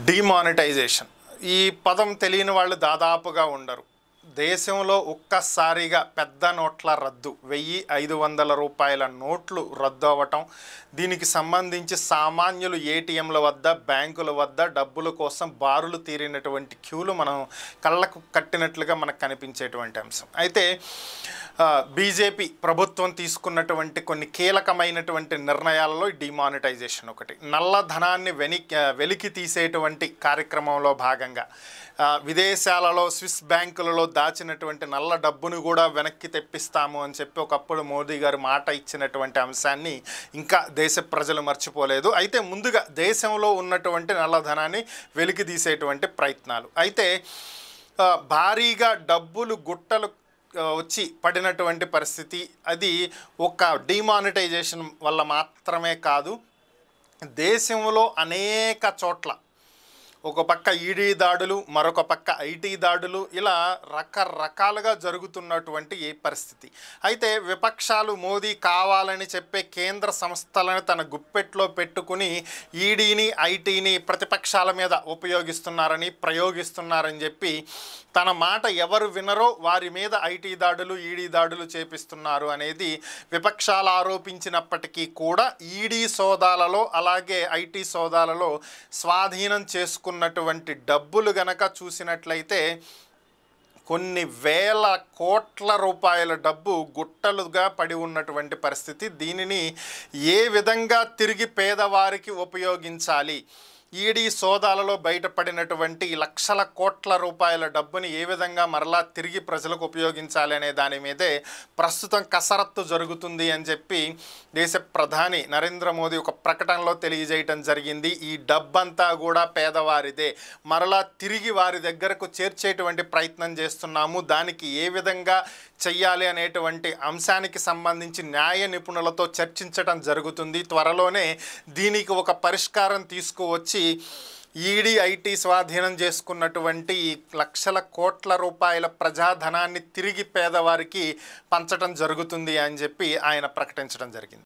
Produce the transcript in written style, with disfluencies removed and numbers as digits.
Demonetisation ఈ పదం తెలియని వాళ్ళు దాదాపుగా ఉండరు. దేశంలో ఒక్కసారిగా పెద్ద నోట్ల రద్దు 1500 రూపాయల నోట్లు రద్దు అవ్వటం, దీనికి సంబంధించి సామాన్యులు ఏటీఎంల వద్ద బ్యాంకుల వద్ద డబ్బుల కోసం బారులు తీరినటువంటి క్యూలు మనం కళ్ళకు కట్టినట్లుగా మనకు కనిపించేటువంటి అంశం. అయితే బీజేపీ ప్రభుత్వం తీసుకున్నటువంటి కొన్ని కీలకమైనటువంటి నిర్ణయాలలో డిమానిటైజేషన్ ఒకటి. నల్లధనాన్ని వెలికి తీసేటువంటి కార్యక్రమంలో భాగంగా విదేశాలలో స్విస్ బ్యాంకులలో దాచినటువంటి నల్ల డబ్బును కూడా వెనక్కి తెప్పిస్తాము అని చెప్పి ఒకప్పుడు మోదీ గారు మాట ఇచ్చినటువంటి అంశాన్ని ఇంకా దేశ ప్రజలు మర్చిపోలేదు. అయితే ముందుగా దేశంలో ఉన్నటువంటి నల్లధనాన్ని వెలికి తీసేటువంటి ప్రయత్నాలు. అయితే భారీగా డబ్బులు గుట్టలు వచ్చి పడినటువంటి పరిస్థితి, అది ఒక డిమానిటైజేషన్ వల్ల మాత్రమే కాదు, దేశంలో అనేక చోట్ల ఒక పక్క ఈడీ దాడులు, మరొక పక్క ఐటీ దాడులు, ఇలా రకరకాలుగా జరుగుతున్నటువంటి ఈ పరిస్థితి. అయితే విపక్షాలు మోదీ కావాలని చెప్పే కేంద్ర సంస్థలను తన గుప్పెట్లో పెట్టుకుని ఈడీని ఐటీని ప్రతిపక్షాల మీద ఉపయోగిస్తున్నారని ప్రయోగిస్తున్నారని చెప్పి తన మాట ఎవరు వినరో వారి మీద ఐటీ దాడులు ఈడీ దాడులు చేపిస్తున్నారు అనేది విపక్షాలు ఆరోపించినప్పటికీ కూడా ఈడీ సోదాలలో అలాగే ఐటీ సోదాలలో స్వాధీనం చేసుకున్నటువంటి డబ్బులు గనక చూసినట్లయితే కొన్ని వేల కోట్ల రూపాయల డబ్బు గుట్టలుగా పడి ఉన్నటువంటి పరిస్థితి. దీనిని ఏ విధంగా తిరిగి పేదవారికి ఉపయోగించాలి, ఈడీ సోదాలలో బయటపడినటువంటి లక్షల కోట్ల రూపాయల డబ్బుని ఏ విధంగా మరలా తిరిగి ప్రజలకు ఉపయోగించాలి అనే దాని మీదే ప్రస్తుతం కసరత్తు జరుగుతుంది అని చెప్పి దేశ ప్రధాని నరేంద్ర మోదీ ఒక ప్రకటనలో తెలియజేయటం జరిగింది. ఈ డబ్బంతా కూడా పేదవారిదే, మరలా తిరిగి వారి దగ్గరకు చేర్చేటువంటి ప్రయత్నం చేస్తున్నాము. దానికి ఏ విధంగా చెయ్యాలి అనేటువంటి అంశానికి సంబంధించి న్యాయ నిపుణులతో చర్చించడం జరుగుతుంది. త్వరలోనే దీనికి ఒక పరిష్కారం తీసుకువచ్చి ఈడీ ఐటీ స్వాధీనం చేసుకున్నటువంటి ఈ లక్షల కోట్ల రూపాయల ప్రజాధనాన్ని తిరిగి పేదవారికి పంచడం జరుగుతుంది అని చెప్పి ఆయన ప్రకటించడం జరిగింది.